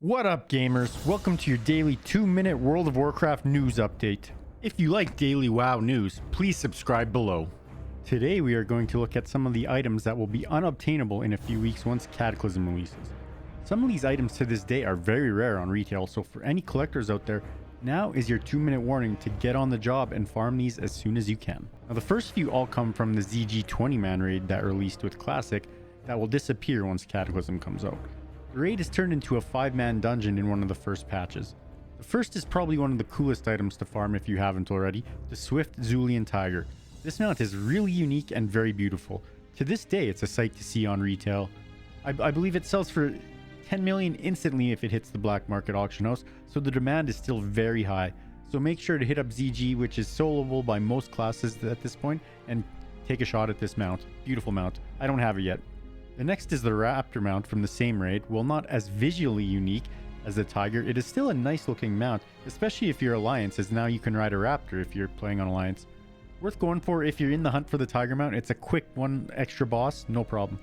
What up, gamers? Welcome to your daily 2-minute World of Warcraft news update. If you like daily WoW news, please subscribe below. Today we are going to look at some of the items that will be unobtainable in a few weeks once Cataclysm releases. Some of these items to this day are very rare on retail, so for any collectors out there, now is your 2-minute warning to get on the job and farm these as soon as you can. Now the first few all come from the ZG 20-man raid that released with Classic that will disappear once Cataclysm comes out. The raid is turned into a 5-man dungeon in one of the first patches. The first is probably one of the coolest items to farm if you haven't already, the Swift Zulian Tiger. This mount is really unique and very beautiful. To this day, it's a sight to see on retail. I believe it sells for 10 million instantly if it hits the black market auction house, so the demand is still very high. So make sure to hit up ZG, which is soloable by most classes at this point, and take a shot at this mount. Beautiful mount. I don't have it yet. The next is the Raptor mount from the same raid. While not as visually unique as the Tiger, it is still a nice looking mount, especially if you're Alliance, as now you can ride a Raptor if you're playing on Alliance. Worth going for if you're in the hunt for the Tiger mount. It's a quick one extra boss, no problem.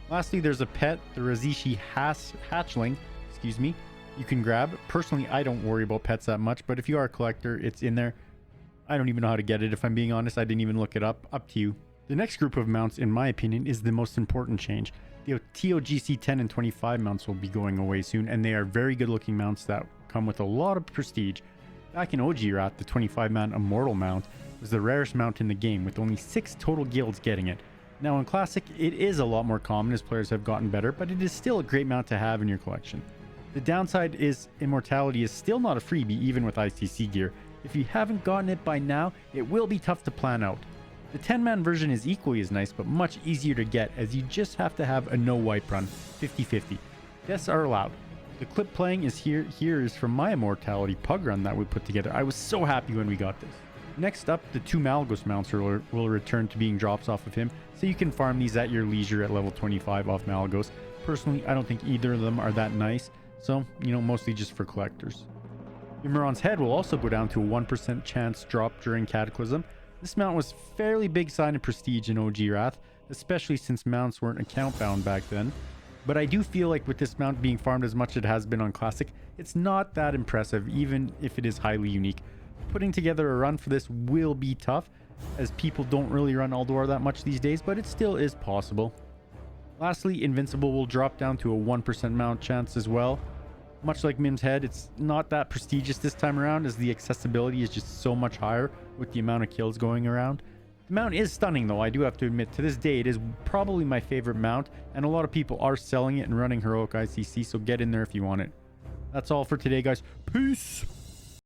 Lastly, there's a pet, the Razishi hatchling, you can grab. Personally, I don't worry about pets that much, but if you are a collector, it's in there. I don't even know how to get it, if I'm being honest. I didn't even look it up. Up to you. The next group of mounts, in my opinion, is the most important change. The togc 10 and 25 mounts will be going away soon, and they are very good looking mounts that come with a lot of prestige. Back in OG Wrath, the 25-man Immortal mount was the rarest mount in the game, with only 6 total guilds getting it. Now in Classic, it is a lot more common as players have gotten better, but it is still a great mount to have in your collection. The downside is Immortality is still not a freebie even with ICC gear. If you haven't gotten it by now, it will be tough to plan out. The 10-man version is equally as nice, but much easier to get, as you just have to have a no-wipe run, 50-50. Deaths are allowed. The clip playing is here is from my Immortality pug run that we put together. I was so happy when we got this. Next up, the 2 malygos mounts will return to being drops off of him, so you can farm these at your leisure at level 25 off malygos. Personally, I don't think either of them are that nice, so, mostly just for collectors. Ymiron's head will also go down to a 1% chance drop during Cataclysm. This mount was fairly big sign of prestige in OG Wrath, especially since mounts weren't account bound back then. But I do feel like with this mount being farmed as much as it has been on Classic, it's not that impressive, even if it is highly unique. Putting together a run for this will be tough, as people don't really run Ulduar that much these days, but it still is possible. Lastly, Invincible will drop down to a 1% mount chance as well. Much like Mim's head, it's not that prestigious this time around, as the accessibility is just so much higher with the amount of kills going around. The mount is stunning though, I do have to admit. To this day, it is probably my favorite mount, and a lot of people are selling it and running Heroic ICC, so get in there if you want it. That's all for today, guys. Peace!